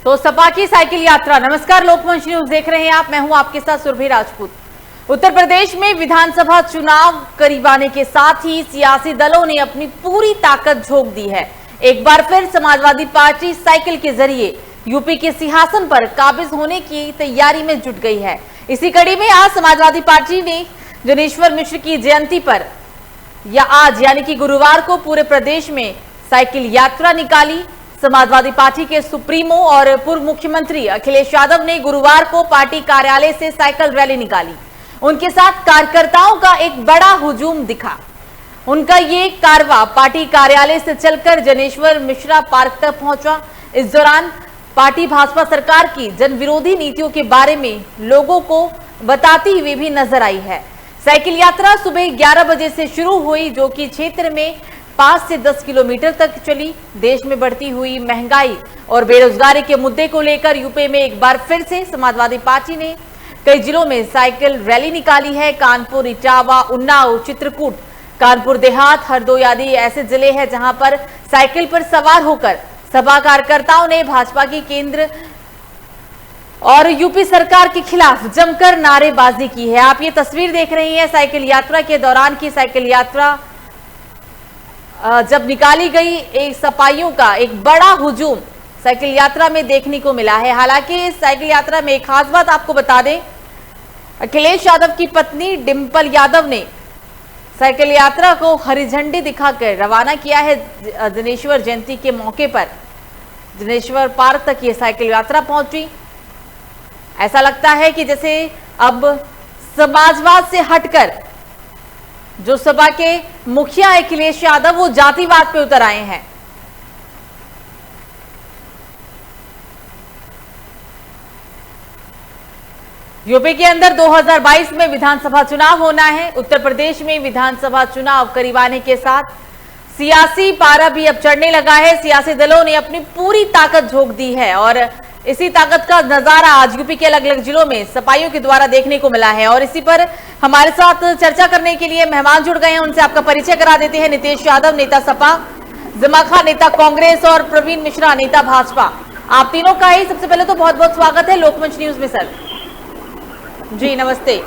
तो सपा की साइकिल यात्रा। नमस्कार, लोकमंच न्यूज देख रहे हैं आप, मैं हूं आपके साथ सुरभि राजपूत। उत्तर प्रदेश में विधानसभा चुनाव करीब आने के साथ ही सियासी दलों ने अपनी पूरी ताकत झोंक दी है। एक बार फिर समाजवादी पार्टी साइकिल के जरिए यूपी के सिंहासन पर काबिज होने की तैयारी में जुट गई है। इसी कड़ी में आज समाजवादी पार्टी ने जनेश्वर मिश्र की जयंती पर या आज यानी कि गुरुवार को पूरे प्रदेश में साइकिल यात्रा निकाली। समाजवादी पार्टी के सुप्रीमो और पूर्व मुख्यमंत्री अखिलेश यादव ने गुरुवार को पार्टी कार्यालय से साइकिल रैली निकाली। उनके साथ कार्यकर्ताओं का एक बड़ा हुजूम दिखा। उनका ये कारवां पार्टी कार्यालय से चलकर जनेश्वर मिश्रा पार्क तक पहुंचा। इस दौरान पार्टी भाजपा सरकार की जन विरोधी नीतियों के बारे में लोगों को बताती हुई भी नजर आई है। साइकिल यात्रा सुबह 11 बजे से शुरू हुई, जो कि क्षेत्र में 5 से 10 किलोमीटर तक चली। देश में बढ़ती हुई महंगाई और बेरोजगारी के मुद्दे को लेकर यूपी में एक बार फिर से समाजवादी पार्टी ने कई जिलों में साइकिल रैली निकाली है। कानपुर, इटावा, उन्नाव, चित्रकूट, कानपुर देहात, हरदोई आदि ऐसे जिले हैं जहां पर साइकिल पर सवार होकर सपा कार्यकर्ताओं ने भाजपा की केंद्र और यूपी सरकार के खिलाफ जमकर नारेबाजी की है। आप ये तस्वीर देख रही हैं साइकिल यात्रा के दौरान की। साइकिल यात्रा जब निकाली गई, एक सपाइयों का एक बड़ा हुजूम साइकिल यात्रा में देखने को मिला है। हालांकि इस साइकिल यात्रा में एक खास बात आपको बता दें, अखिलेश यादव की पत्नी डिंपल यादव ने साइकिल यात्रा को हरी झंडी दिखाकर रवाना किया है। जनेश्वर जयंती के मौके पर जनेश्वर पार्क तक ये साइकिल यात्रा पहुंची। ऐसा लगता है कि जैसे अब समाजवाद से हटकर जो सपा के मुखिया अखिलेश यादव वो जातिवाद पे उतर आए हैं। यूपी के अंदर 2022 में विधानसभा चुनाव होना है। उत्तर प्रदेश में विधानसभा चुनाव करीब आने के साथ सियासी पारा भी अब चढ़ने लगा है। सियासी दलों ने अपनी पूरी ताकत झोंक दी है और इसी ताकत का नजारा आज यूपी के अलग अलग जिलों में सपाइयों के द्वारा देखने को मिला है। और इसी पर हमारे साथ चर्चा करने के लिए मेहमान जुड़ गए हैं। उनसे आपका परिचय करा देते हैं। नितेश यादव, नेता सपा, जमा खान, नेता कांग्रेस, और प्रवीण मिश्रा, नेता भाजपा। आप तीनों का ही सबसे पहले तो बहुत बहुत स्वागत है लोकमंच न्यूज में। सर जी नमस्ते।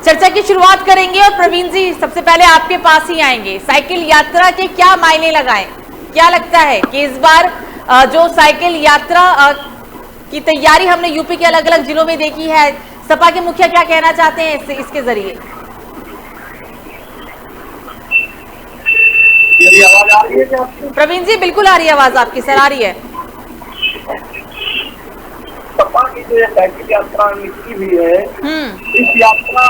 चर्चा की शुरुआत करेंगे और प्रवीण जी सबसे पहले आपके पास ही आएंगे। साइकिल यात्रा के क्या मायने लगाएं? क्या लगता है कि इस बार जो साइकिल यात्रा की तैयारी हमने यूपी के अलग अलग जिलों में देखी है, सपा के मुखिया क्या कहना चाहते हैं इसके जरिए? आवाज आ रही है क्या आपको? प्रवीण जी बिल्कुल आ रही है आवाज आपकी, सर आ रही है। सपा की जो साइकिल यात्रा निकली हुई है, इस यात्रा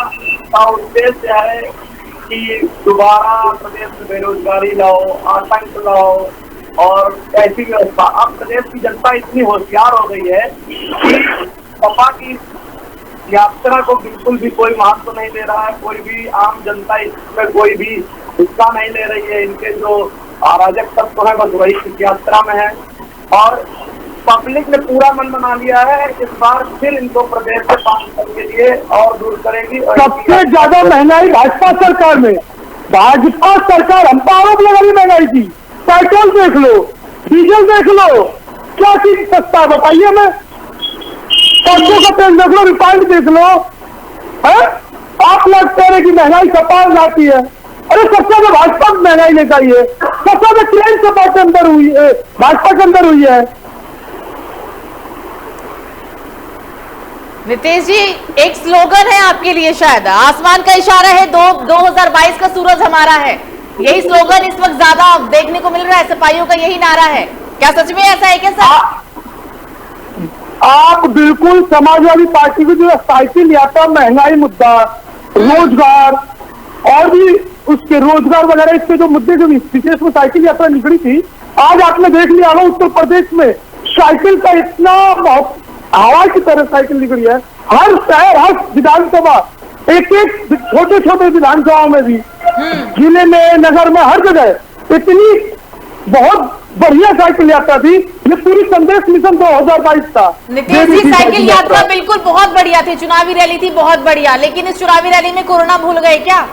का उद्देश्य है कि दोबारा प्रदेश में बेरोजगारी लाओ, आतंक लाओ और ऐसी व्यवस्था। अब प्रदेश की जनता इतनी होशियार हो गई है कि सपा की यात्रा को बिल्कुल भी कोई महत्व नहीं दे रहा है। कोई भी आम जनता इसमें कोई भी हिस्सा नहीं ले रही है। इनके जो अराजक तत्व है बस वही इस यात्रा में है और पब्लिक ने पूरा मन बना लिया है। इस बार फिर इनको प्रदेश से पास करने के लिए और दूर करेगी। सबसे ज्यादा महंगाई भाजपा सरकार में, भाजपा सरकार हम पर आरोप लगा रही महंगाई की। पेट्रोल देख लो, डीजल देख लो, क्या चीज सस्ता बताइए हमें। सरसों का तेल देख लो, रिफाइंड देख लो, है? आप लोग कह रहे कि महंगाई सपा जाती है। अरे सबसे ज्यादा भाजपा महंगाई लेकर आई है। सबसे ज्यादा क्लेम सपा के अंदर हुई है, भाजपा के अंदर हुई है। नितेश जी, एक स्लोगन है आपके लिए, शायद आसमान का इशारा है, 2022 का सूरज हमारा है। यही स्लोगन इस वक्त ज्यादा देखने को मिल रहा है, सपाइयों का यही नारा है। क्या सच में ऐसा है क्या सर? आप बिल्कुल समाजवादी पार्टी की जो साइकिल यात्रा, महंगाई मुद्दा, रोजगार और भी उसके रोजगार वगैरह इसके जो मुद्दे जो विशेष में साइकिल यात्रा निकली थी, आज आपने देख लिया होगा उत्तर प्रदेश में साइकिल का इतना हवा की तरह साइकिल निकली है। हर शहर, हर विधानसभा, एक एक छोटे छोटे विधानसभाओं में भी, जिले में, नगर में, हर जगह इतनी बहुत बढ़िया साइकिल यात्रा थी। ये पूरी संदेश मिशन 2022 था। नितेश जी, साइकिल यात्रा बिल्कुल बहुत बढ़िया थी, चुनावी रैली थी बहुत बढ़िया, लेकिन इस चुनावी रैली में कोरोना भूल गए क्या?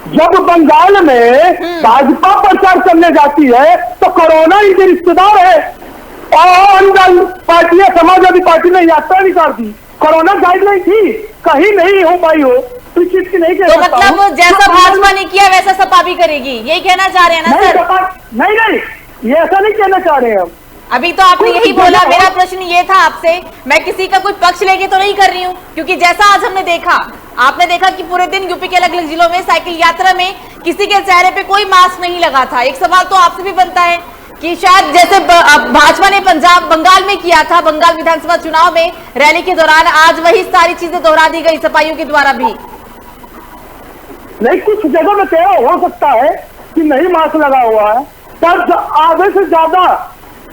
जब बंगाल में भाजपा प्रचार करने जाती है तो कोरोना इनके रिश्तेदार है। और पार्टी समाजवादी पार्टी ने यात्रा निकाल दी, कोरोना गाइडलाइन थी, कहीं नहीं हो पाई हो तो इस चीज की नहीं तो मतलब जैसा भाजपा ने किया वैसा सपा भी करेगी, यही कहना चाह रहे हैं ना सर? नहीं, ये ऐसा नहीं कहना चाह रहे हैं हम। अभी तो आपने यही बोला। मेरा प्रश्न ये था आपसे, मैं किसी का कोई पक्ष लेके तो नहीं कर रही हूँ, क्योंकि जैसा आज हमने देखा, आपने देखा कि पूरे दिन यूपी के अलग अलग जिलों में साइकिल यात्रा में किसी के चेहरे पे कोई मास्क नहीं लगा था। एक सवाल तो आपसे भी बनता है कि शायद जैसे भाजपा ने बंगाल में किया था, बंगाल विधानसभा चुनाव में रैली के दौरान, आज वही सारी चीजें दोहरा दी गई सपाइयों के द्वारा भी। नहीं, कुछ जगह में तेरा हो सकता है कि नहीं मास्क लगा हुआ है, पर आधे से ज्यादा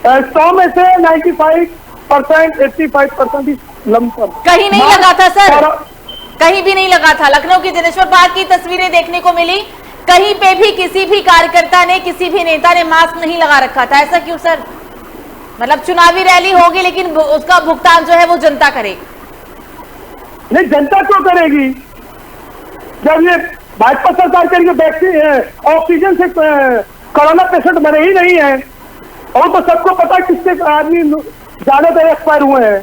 100 में से 95%, 85% लमसम कहीं नहीं लगा था सर, कहीं भी नहीं लगा था। लखनऊ की दिनेश्वर पार्क की तस्वीरें देखने को मिली, कहीं पे भी किसी भी कार्यकर्ता ने, किसी भी नेता ने मास्क नहीं लगा रखा था। ऐसा क्यों सर? मतलब चुनावी रैली होगी लेकिन उसका भुगतान जो है वो जनता करे। नहीं, जनता क्यों करेगी जब ये भाजपा सरकार के लिए वैक्सीन ऑक्सीजन से कोरोना पेशेंट मरे ही नहीं है, और तो सबको पता है किसके आदमी ज्यादातर एक्सपायर हुए हैं।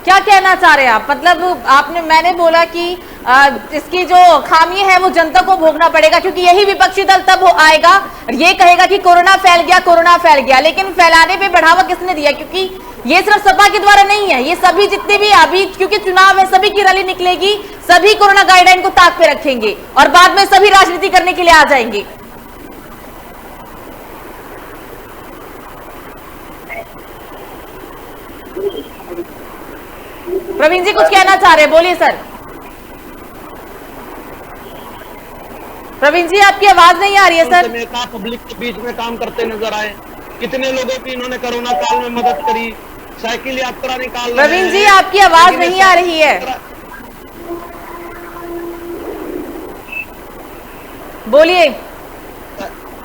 क्या कहना चाह रहे हैं आप? मतलब मैंने बोला कि इसकी जो खामी है वो जनता को भोगना पड़ेगा, क्योंकि यही विपक्षी दल तब आएगा और ये कहेगा कि कोरोना फैल गया, लेकिन फैलाने पे बढ़ावा किसने दिया? क्योंकि ये सिर्फ सपा के द्वारा नहीं है, ये सभी जितने भी अभी, क्योंकि चुनाव है, सभी की रैली निकलेगी, सभी कोरोना गाइडलाइन को ताक पे रखेंगे और बाद में सभी राजनीति करने के लिए आ जाएंगे। प्रवीण जी कुछ कहना चाह रहे हैं, बोलिए सर। प्रवीण जी आपकी आवाज नहीं आ रही है सर। नेता पब्लिक के बीच में काम करते नजर आए, कितने लोगों की इन्होंने कोरोना काल में मदद करी, साइकिल यात्रा निकाल। प्रवीण जी आपकी आवाज नहीं आ रही है, बोलिए।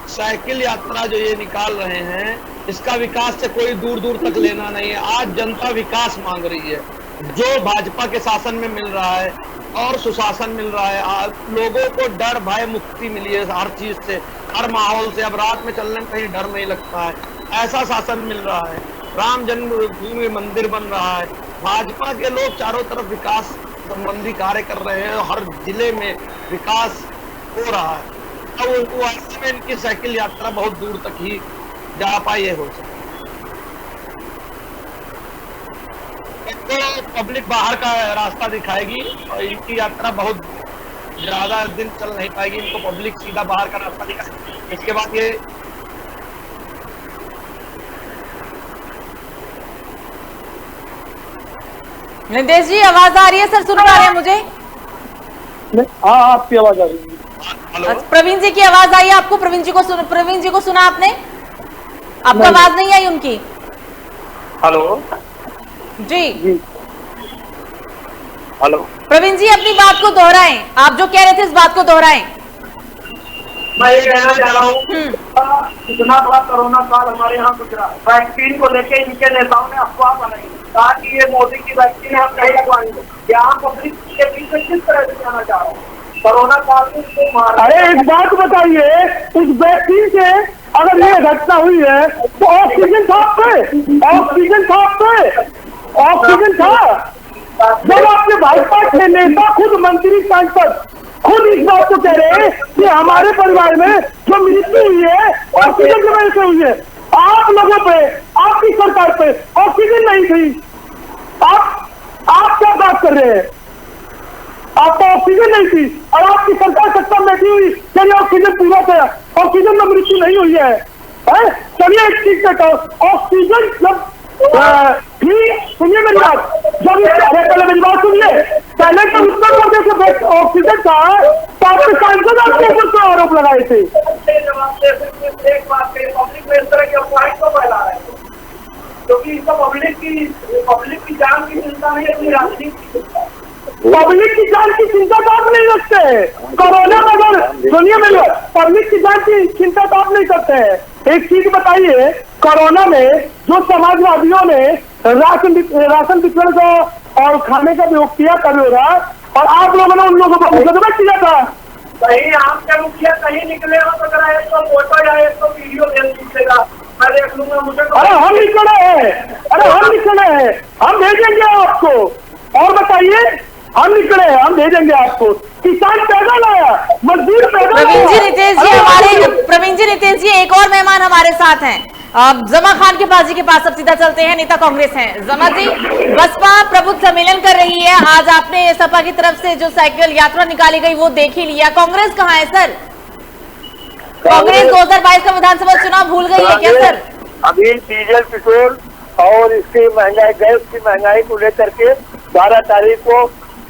साइकिल यात्रा जो ये निकाल रहे हैं, इसका विकास से कोई दूर दूर तक लेना नहीं है। आज जनता विकास मांग रही है, जो भाजपा के शासन में मिल रहा है और सुशासन मिल रहा है। लोगों को डर भय मुक्ति मिली है हर चीज से, हर माहौल से। अब रात में चलने में कहीं डर नहीं लगता है, ऐसा शासन मिल रहा है। राम जन्मभूमि मंदिर बन रहा है। भाजपा के लोग चारों तरफ विकास संबंधी कार्य कर रहे हैं, हर जिले में विकास हो रहा है। अब ऐसे में इनकी साइकिल यात्रा बहुत दूर तक ही जा पाई है। हो सकता तो पब्लिक बाहर का रास्ता दिखाएगी और इनकी यात्रा बहुत ज्यादा दिन चल नहीं पाएगी। इनको पब्लिक सीधा बाहर का रास्ता दिखाएगी। इसके बाद ये नितेश जी आवाज आ रही है सर? सुन पा रहे हैं मुझे? हाँ, आपकी आवाज आ रही है। हेलो, प्रवीण जी की आवाज आई आपको? प्रवीण जी को सुना आपने? आपको आवाज नहीं आई उनकी? हेलो जी हेलो, प्रवीण जी अपनी बात को दोहराएं, आप जो कह रहे थे इस बात को दोहराएं। मैं ये कहना चाह रहा हूँ, इतना बड़ा कोरोना काल हमारे यहाँ गुजरा, वैक्सीन को लेके इनके नेताओं ने अफवाह बनाई, कहा कि ये मोदी की वैक्सीन है, हम नहीं लगवाएंगे। यहाँ पब्लिक के बीच में किस तरह से कहना चाह रहा हूँ, कोरोना काल में इसको मार। अरे एक बात बताइए, उस वैक्सीन से अगर ये घटना हुई है तो ऑक्सीजन था ऑक्सीजन था। जब आपके भाजपा के नेता खुद मंत्री सांसद खुद इस बात को कह रहे हैं कि हमारे परिवार में जो मृत्यु हुई है ऑक्सीजन की वजह से हुई है, आप लोगों पे, आपकी सरकार पे ऑक्सीजन नहीं थी, आप क्या बात कर रहे हैं? आपको ऑक्सीजन नहीं थी और आपकी सरकार सत्ता में बैठी हुई, चलिए ऑक्सीजन पूरा था, ऑक्सीजन में मृत्यु नहीं हुई है। चलिए एक चीज कहता हूँ, ऑक्सीजन जब सुनिए मेरी बात, जब पहले मेरी बात सुनिए, पहले तो उत्तर प्रदेश में ऑक्सीजन था तो आपके सांसद आपके ऊपर से आरोप लगाए थे। एक बात पब्लिक में इस तरह की अफवाहें को फैला रहे हैं, क्योंकि इसका पब्लिक की जान की चिंता नहीं, अपनी राजनीति की चिंता। पब्लिक की जान की चिंता तो आप नहीं रखते। कोरोना में अगर सुनिए मेरी बात, पब्लिक की जान की चिंता तो आप नहीं करते हैं। एक चीज बताइए, कोरोना में जो समाजवादियों ने राशन वितरण का और खाने का उपयोग किया कभी हो रहा, और आप लोगों ने उन लोगों को मुकदमा किया था। कहीं आपके मुखिया कहीं निकले हो तो जरा एक तो फोटो या एक तो वीडियो दे दीजिएगा, मैं देख लूंगा, मुझे तो अरे हम निकले हैं, अरे हम निकले हैं, हम भेजेंगे आपको। और बताइए, हम निकले हैं, हम भेजेंगे आपको। किसान पैदल आया, मजदूर पैदल आया। प्रवीण जी नितेश जी प्रवीण जी नितेश जी, एक और मेहमान हमारे साथ हैं, जमा खान के पास जी के पास। अब सीधा चलते हैं, नेता कांग्रेस हैं जमा जी। बसपा प्रबुद्ध सम्मेलन कर रही है, आज आपने सपा की तरफ से जो साइकिल यात्रा निकाली गई वो देख ही लिया। कांग्रेस कहाँ है सर? कांग्रेस 2022 का विधानसभा चुनाव भूल गई है क्या सर? अभी डीजल पेट्रोल और इसकी महंगाई, गैस की महंगाई को लेकर के 12 तारीख को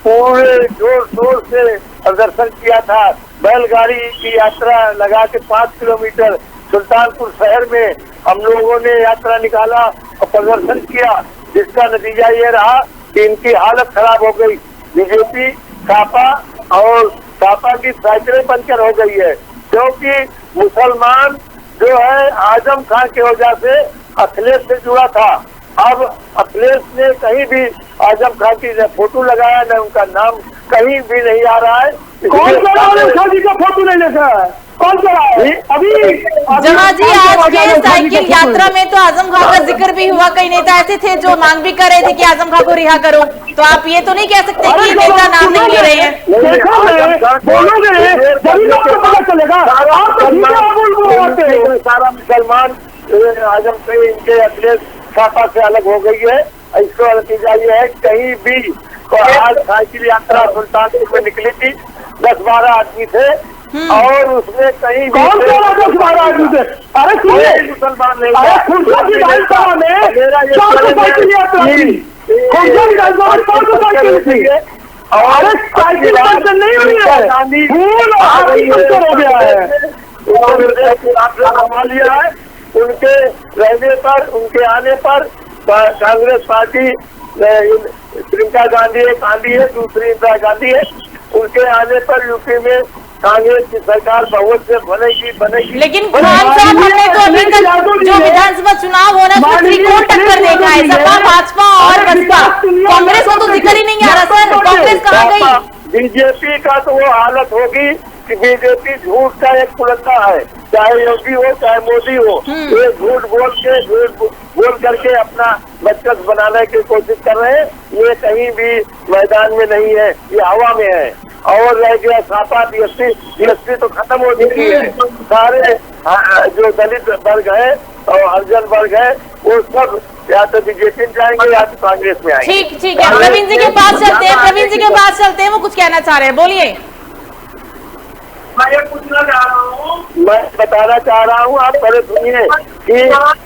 पूरे जोर शोर से प्रदर्शन किया था। बैलगाड़ी की यात्रा लगा के 5 किलोमीटर सुल्तानपुर शहर में हम लोगों ने यात्रा निकाला और प्रदर्शन किया, जिसका नतीजा ये रहा कि इनकी हालत खराब हो गई। बीजेपी सापा और सापा की साइकिलें पंचर हो गई है, क्योंकि मुसलमान जो है आजम खान की वजह से अखिलेश से जुड़ा था। अब अखिलेश ने कहीं भी आजम खान की न फोटो लगाया, न उनका नाम कहीं भी नहीं आ रहा है। कौन चला जी का फोटो नहीं लेता है? कौन चला है? अभी जमा जी, आज के साइकिल यात्रा में तो आजम खान का जिक्र भी हुआ। कई नेता ऐसे थे जो मांग भी कर रहे थे कि आजम खान को रिहा करो, तो आप ये तो नहीं कह सकते कि नेता नाम नहीं ले रहे हैं। सारा मुसलमान आजम से इनके अखिलेश सापा से अलग हो गई है। इसका नतीजा ये है, कहीं भी आज साइकिल यात्रा सुल्तानपुर में निकली थी, 10-12 आदमी थे और उसमें कहीं भी 10-12 आदमी थे। अरे मुसलमान नहीं, नहीं हुई है। उनके रहने पर, उनके आने पर कांग्रेस पार्टी, प्रियंका गांधी एक आंधी है, दूसरी इंदिरा गांधी है, उनके आने पर यूपी में कांग्रेस की सरकार बहुत से बनेगी। लेकिन खान साहब, हमने तो अभी तक जो विधानसभा चुनाव होना है उसमें त्रिकोण टक्कर देखा है, सपा, भाजपा और बसपा। कांग्रेस को तो जिक्र ही नहीं आ रहा सर, कांग्रेस कहाँ गई? बीजेपी का तो वो हालत होगी कि बीजेपी झूठ का एक पुलंदा है, चाहे योगी हो चाहे मोदी हो, ये झूठ बोल करके अपना बचत बनाने की कोशिश कर रहे हैं। ये कहीं भी मैदान में नहीं है, ये हवा में है। और रह गया सापा, बीएसपी तो खत्म हो चुकी है। सारे जो दलित वर्ग है और हरिजन वर्ग है, वो सब या तो बीजेपी में जाएंगे या तो कांग्रेस में आएंगे। ठीक है, प्रवीण जी के पास चलते हैं, प्रवीण जी के पास चलते हैं, वो कुछ कहना चाह रहे हैं, बोलिए। मैं ये पूछना चाह रहा हूँ, मैं बताना चाह रहा हूँ, आप पहले सुनिए कि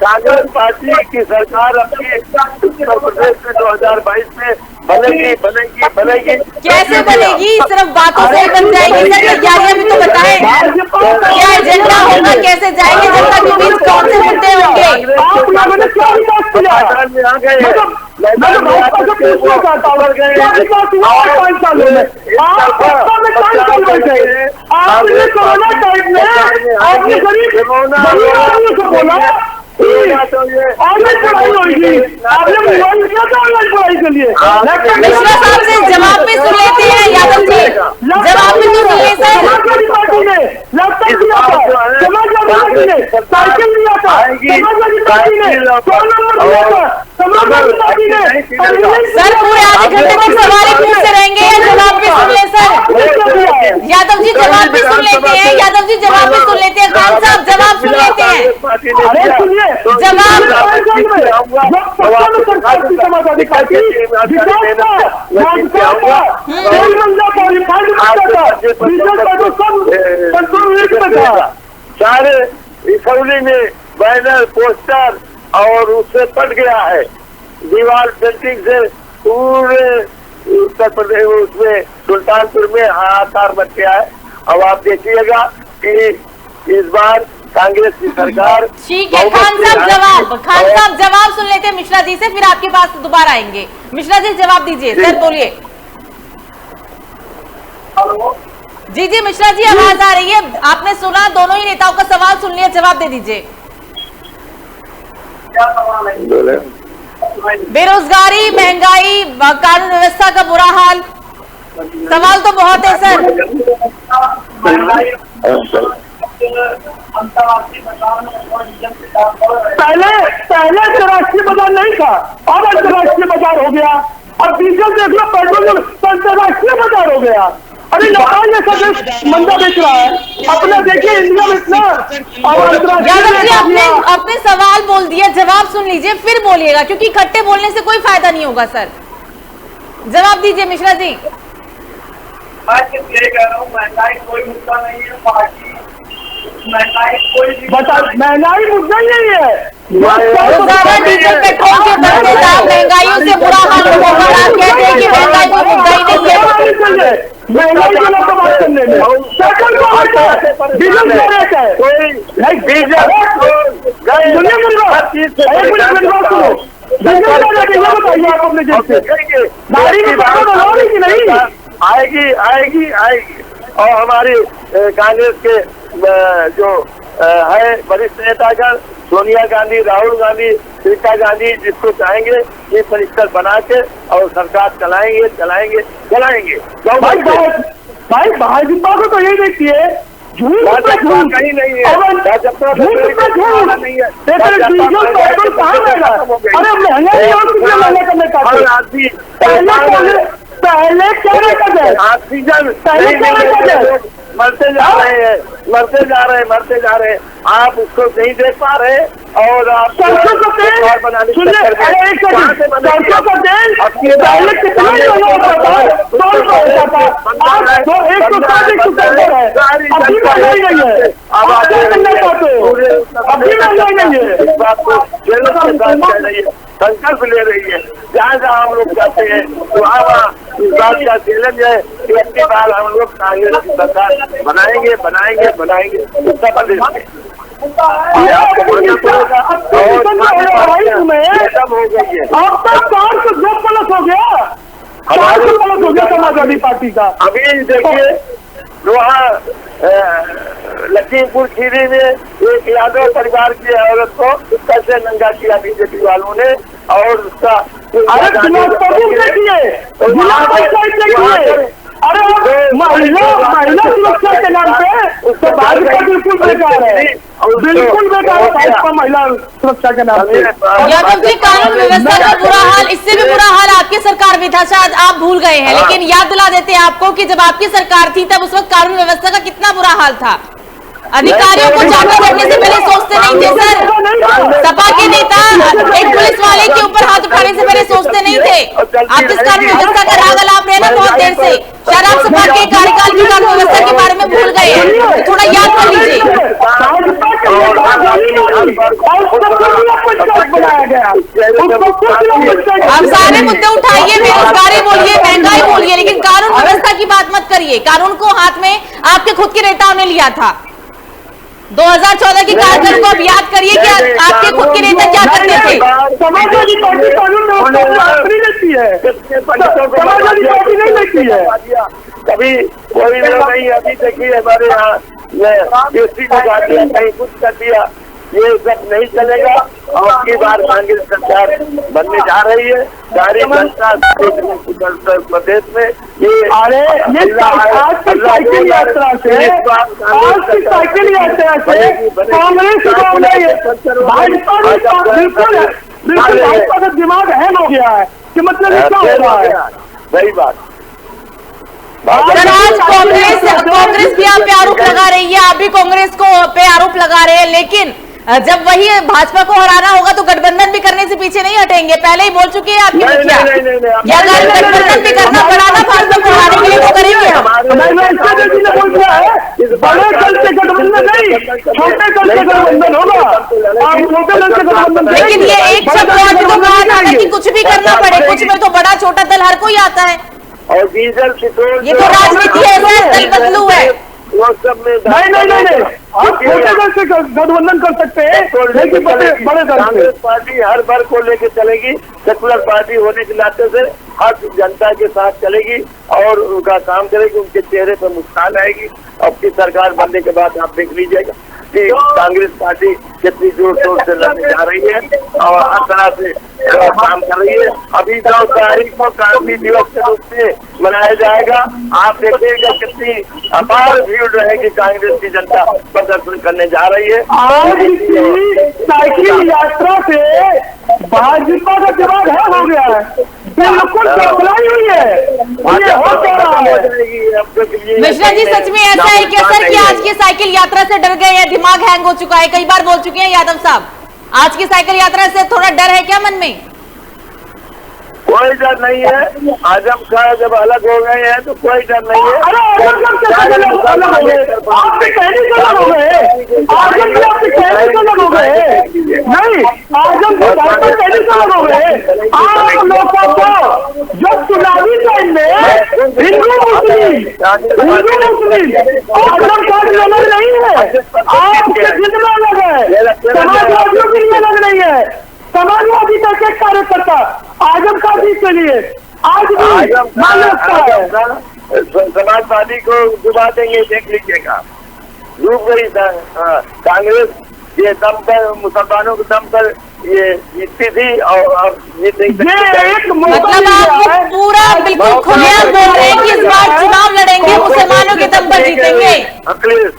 कांग्रेस पार्टी की सरकार अपनी उत्तर प्रदेश में 2022 में बनेगी। कैसे बनेगी? सिर्फ बातों से ही बन जाएगी सर? तैयारियां भी तो बताएं, क्या एजेंडा होगा, कैसे जाएंगे जनता के बीच, कौन से मुद्दे होंगे? मिश्रा साहब से जवाब में सुन लेते हैं, यादव जी जवाब में तो सुन ले सर। सर पूरे आधे घंटे तक सवाल पूछते रहेंगे या जवाब भी सुन ले सर? यादव जी जवाब भी सुन लेते हैं, यादव जी जवाब भी सुन लेते हैं, खान साहब जवाब सुन लेते हैं, सारे रिकवरी में बैनर, पोस्टर और उससे पट गया है, दीवार पेंटिंग से पूरे उत्तर प्रदेश उसमें सुल्तानपुर में हाहाकार मच गया है। अब आप देखिएगा कि इस बार कांग्रेस की सरकार। ठीक है, खान साहब जवाब सुन लेते हैं मिश्रा जी से, फिर आपके पास दोबारा आएंगे। मिश्रा जी जवाब दीजिए सर, बोलिए। जी मिश्रा जी आवाज आ रही है, आपने सुना, दोनों ही नेताओं का सवाल सुन लिया, जवाब दे दीजिए। क्या सवाल है? बेरोजगारी, महंगाई, कानून व्यवस्था का बुरा हाल, सवाल तो बहुत है सर। अंतर्राष्ट्रीय बाजार में और डीजल के दाम बढ़ रहे हैं। पहले अंतर्राष्ट्रीय बाजार नहीं था, अब अंतर्राष्ट्रीय बाजार हो गया। अब डीजल देख लो, पेट्रोल अंतर्राष्ट्रीय बाजार हो गया। अरे नेपाल जैसा देश मंदा बेच रहा है, अपना देखिए इंडिया में इतना। यादव जी आपने सवाल बोल दिया, जवाब सुन लीजिए फिर बोलिएगा, क्योंकि इकट्ठे बोलने से कोई फायदा नहीं होगा। सर जवाब दीजिए मिश्रा जी। मैं सिर्फ ये कह रहा हूँ, महंगाई कोई मुद्दा नहीं है, पार्टी महंगाई कोई महंगाई मुद्दा ही नहीं है। ज्यादा डीजल पेट्रोल के बढ़ते दाम, महंगाइयों से बुरा हाल लोगों का, आप कहते हैं कि महंगाई कोई मुद्दा ही नहीं है। महंगाई के लोग बात करने में पेट्रोल को डीजल क्या रेट है? बताइए आप अपने जेब से गाड़ी की बात कि नहीं आएगी और हमारी कांग्रेस के जो है वरिष्ठ नेतागण सोनिया गांधी, राहुल गांधी, प्रियंका गांधी, जिसको चाहेंगे ये परिषद बना के और सरकार चलाएंगे। भाई भाजपा को तो यही देखती है, झूठ कहीं नहीं है, डीजल पेट्रोल कहाँ रहेगा? अरे महंगाई और कितना महंगा करने का पहले क्या रेट है? ऑक्सीजन मरते जा रहे हैं। आप उसको नहीं देख पा रहे और आप सरसों का तेल सरसों का तेल पहले कितना महंगा होता था? 100 रुपये होता था, आज 160 है। अभी महंगाई नहीं है, आप क्या करना चाहते हो? अभी महंगाई नहीं है। इस बात को संकल्प ले रही है। जहाँ हम लोग जाते हैं वहाँ इस बात का चैलेंज है कि अपनी बार हम लोग कांग्रेस की सरकार बनाएंगे उत्तर प्रदेश में। अब तक 402 प्लस हो गया समाजवादी पार्टी का। अभी देखिए वहाँ लखीमपुर खीरी में एक यादव परिवार की औरत को कैसे नंगा किया बीजेपी वालों ने और उसका अरे महिला सुरक्षा के नाम पे तो भाजपा बिल्कुल बेकार है, बिल्कुल बेकार है भाजपा महिला सुरक्षा के नाम पे। यादव जी कानून व्यवस्था का बुरा हाल, इससे भी बुरा हाल आपकी सरकार में था, शायद आप भूल गए हैं, लेकिन याद दिला देते हैं आपको कि जब आपकी सरकार थी तब उस वक्त कानून व्यवस्था का कितना बुरा हाल था। अधिकारियों को जांच करने से पहले सोचते नहीं थे सर। सपा के नेता एक पुलिस वाले के ऊपर हाथ उठाने से पहले सोचते नहीं थे। आप जिस कानून व्यवस्था का राग अलाप रहे हैं ना बहुत देर से, शायद आप सपा के कार्यकाल की कानून व्यवस्था के बारे में भूल गए हैं, थोड़ा याद कर लीजिए। आप सारे मुद्दे उठाइए, बेरोजगारी बोलिए, महंगाई बोलिए, लेकिन कानून व्यवस्था की बात मत करिए। कानून को हाथ में आपके खुद के नेताओं ने लिया था। 2014 की कार्यक्रम को अब याद करिए कि आपके खुद के नेता क्या करते थे। समाजवादी पार्टी कानून नहीं लेती है, समाजवादी पार्टी नहीं लेती है कभी कोई लोग नहीं। अभी देखिए हमारे यहाँ लगा दिया, कहीं कुछ कर दिया, ये सब नहीं चलेगा। और की बार कांग्रेस सरकार बनने जा रही है। सारी जनता उत्तर प्रदेश में ये आज की साइकिल यात्रा से कांग्रेस भाजपा बिल्कुल भाजपा का दिमाग हैंग हो गया है कि मतलब क्या हो रहा है। सही बात। आज कांग्रेस भी आप पे आरोप लगा रही है, आप भी कांग्रेस को पे आरोप लगा रहे हैं, लेकिन जब वही भाजपा को हराना होगा तो गठबंधन भी करने से पीछे नहीं हटेंगे। पहले ही बोल चुके हैं आपके मुखिया, या अगर गठबंधन भी करना पड़ा ना भाजपा को हराने के लिए तो करेंगे हम। बड़े दल से गठबंधन नहीं, छोटे दल से गठबंधन होगा। छोटे दल से गठबंधन, लेकिन ये एक शब्द आज तो कहा था कि कुछ भी करना पड़े, कुछ में तो बड़ा छोटा दल हर कोई आता है। और डीजल पेट्रोल ये तो राजनीति है सर, दल बदलू है। वो सब में नहीं आप छोटे दल से गठबंधन कर सकते हैं, लेकिन बड़े दल से कांग्रेस पार्टी हर वर्ग को लेकर चलेगी। सेकुलर पार्टी होने के नाते से हर जनता के साथ चलेगी और उनका काम करेगी, उनके चेहरे पर मुस्कान आएगी। अब की सरकार बनने के बाद आप देख लीजिएगा कि कांग्रेस पार्टी कितनी जोर शोर से लड़ने जा रही है और हर तरह से काम कर रही है। अभी 9 तारीख को क्रांति दिवस के रूप में मनाया जाएगा। आप देखिएगा कितनी अपार भीड़ रहेगी। कांग्रेस की जनता प्रदर्शन करने जा रही है। आज की साइकिल यात्रा से भाजपा का दिमाग है हो गया है, बिल्कुल बदलाई हुई है। ये हो क्या रहा है? मिश्रा जी, सच में ऐसा है क्या सर कि आज की साइकिल यात्रा से डर गए हैं, दिमाग हैंग हो चुका है? कई बार बोल चुके हैं यादव साहब, आज की साइकिल यात्रा से थोड़ा डर है क्या मन में? कोई डर नहीं है। आजम खां जब अलग हो गए हैं तो कोई डर नहीं है। अरे आजम से अलग हो गए, आपके कहने से अलग हो गए, आजम से आपके कहने से अलग हो गए, नहीं आजम से आपके कहने से अलग हो गए। आप लोगों को जो चुनावी टाइम में हिंदू मुस्लिम आजम खान की अलग नहीं है, आपके जिद में अलग है, समाजवादियों के लिए अलग नहीं है। समाजवादी का एक कार्यकर्ता आजम खान जी के लिए आज भी मान रखता है। समाजवादी को डुबा देंगे, देख लीजिएगा। डूब गई कांग्रेस ये दम पर, मुसलमानों के दम पर ये जीतती थी और अब जीत नहीं सकती। मतलब आप पूरा बिल्कुल खुलेआम बोल रहे हैं कि इस बार चुनाव लड़ेंगे, मुसलमानों के दम पर जीतेंगे। अखिलेश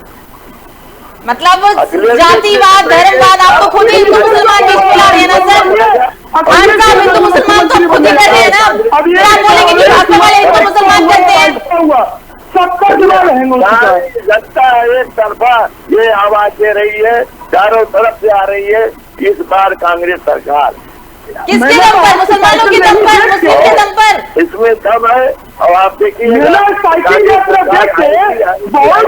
मतलब जातिवाद, धर्मवाद आप तो खुद ही हिंदू मुसलमान बीच मिला रहे हैं ना सर? खान साहब हिंदू मुसलमान तो खुद ही कर रहे हैं ना, फिर आप बोलेंगे कि भाजपा वाले हिंदू मुसलमान करते हैं। सबका दिमाग हैंग हो चुका है। जनता एक तरफा ये आवाज दे रही है, चारों तरफ से आ रही है इस बार कांग्रेस सरकार। किसके दम पर? मुसलमानों के दम पर, मुस्लिम के दम पर? इसमें दम है। और आप देखिए साइकिल यात्रा देख के बहुत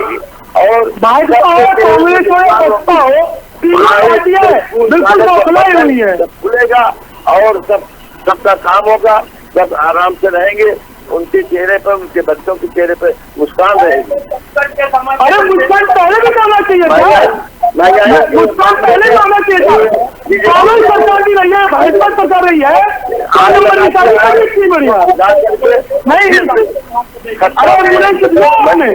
और भाजपा हो, कांग्रेस हो, बसपा हो, तीनों पार्टियां बिल्कुल बौखलाई हुई है। खुलेगा और सबका काम होगा, सब आराम से रहेंगे। उनके चेहरे पर, उनके बच्चों के चेहरे पर मुस्कान रहेगी। अरे मुस्कान पहले भी करना चाहिए था, मुस्कान पहले करना चाहिए था। कांग्रेस सरकार की रही है, भाजपा सरकार रही है, इतनी बढ़िया नहीं। अरे एम्बुलेंस दिया उन्होंने,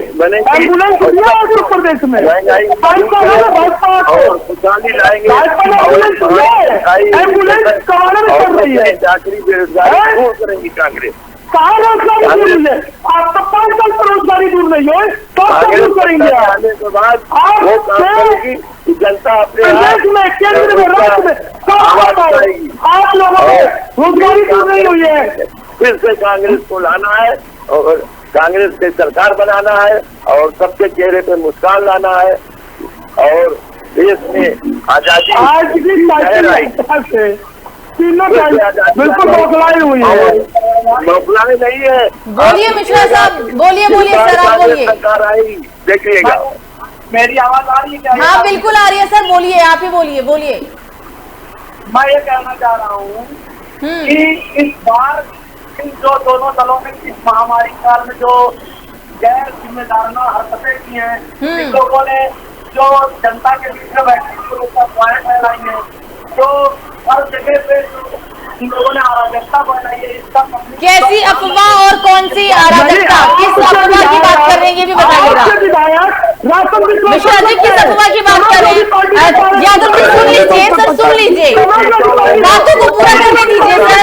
एम्बुलेंस दिया उत्तर प्रदेश में, भाजपा खुशहाली लाएंगे। भाजपा ने एम्बुलेंस दिया है, एम्बुलेंस कमाने में कर रही है। चाकरी बेरोजगारी दूर करेंगी कांग्रेस। कहाँ रोजगारी दूर है? आप तो 5 साल पर रोजगारी दूर नहीं है, तो दूर करेंगे आने के बाद वो काम करेगी कि जनता अपने प्रदेश में, केंद्र में, राज्य में आप लोगों को रोजगारी दूर नहीं हुई है। फिर से कांग्रेस को लाना है और कांग्रेस की सरकार बनाना है और सबके चेहरे पे मुस्कान लाना है और देश में आजादी। आज भी साइकिल से तीनों बिल्कुल बौखलाई हुई है। बौखलाई नहीं है। बोलिए मिश्रा साहब, बोलिए सर, आप बोलिए। सरकार आई, देखिएगा। मेरी आवाज आ रही है क्या? हाँ बिल्कुल आ रही है सर, बोलिए, आप ही बोलिए। मैं ये कहना चाह रहा हूँ कि इस बार इन जो दोनों दलों ने इस महामारी काल में जो गैर जिम्मेदाराना हरकतें की हैं, इन लोगों ने जो जनता के बीच में बैठने को अफवाहें फैलाई है, जो हर जगह पे इन लोगों ने अराजकता बनाई है, इसका कैसी अफवाह और कौन सी अराजकता? किस अफवाह की बात कर रहे हैं ये भी बताइएगा। मिश्रा जी किस अफवाह की बात कर रहे हैं? यादव जी सुन लीजिए सर, सुन लीजिए, बातों को पूरा करने दीजिए सर।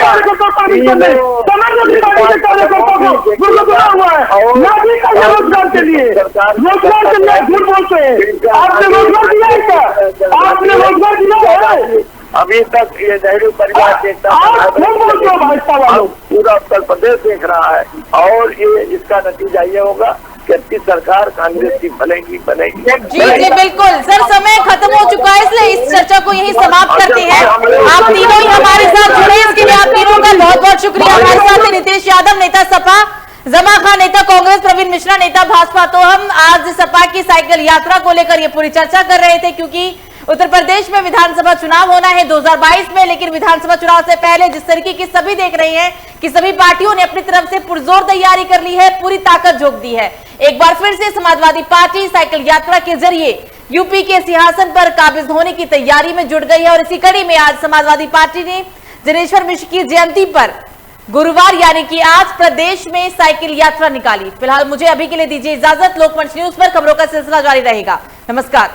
रोजगार के लिए झूठ बोलते हैं। आपने रोजगार दिया है क्या? आपने रोजगार दिया है? अभी तक ये नेहरू परिवार देखता पूरा उत्तर प्रदेश देख रहा है और ये इसका नतीजा ये होगा कि अच्छी सरकार कांग्रेस की बनेगी। जी बिल्कुल सर, समय खत्म हो चुका है, इसलिए इस चर्चा को यही समाप्त करते हैं। आप तीनों ही हमारे साथ जुड़े, इसके लिए आप तीनों का बहुत बहुत शुक्रिया। हमारे साथ है नितेश यादव, नेता सपा, जमा खान, नेता कांग्रेस, प्रवीण मिश्रा, नेता भाजपा। तो हम आज सपा की साइकिल यात्रा को लेकर ये पूरी चर्चा कर रहे थे, क्योंकि उत्तर प्रदेश में विधानसभा चुनाव होना है 2022 में, लेकिन विधानसभा चुनाव से पहले जिस तरीके की सभी देख रहे हैं कि सभी पार्टियों ने अपनी तरफ से पुरजोर तैयारी कर ली है, पूरी ताकत झोंक दी है। एक बार फिर से समाजवादी पार्टी साइकिल यात्रा के जरिए यूपी के सिंहासन पर काबिज होने की तैयारी में जुट गई है और इसी कड़ी में आज समाजवादी पार्टी ने जनेश्वर मिश्र की जयंती पर गुरुवार यानी कि आज प्रदेश में साइकिल यात्रा निकाली। फिलहाल मुझे अभी के लिए दीजिए इजाजत। लोकमंच न्यूज पर खबरों का सिलसिला जारी रहेगा। नमस्कार।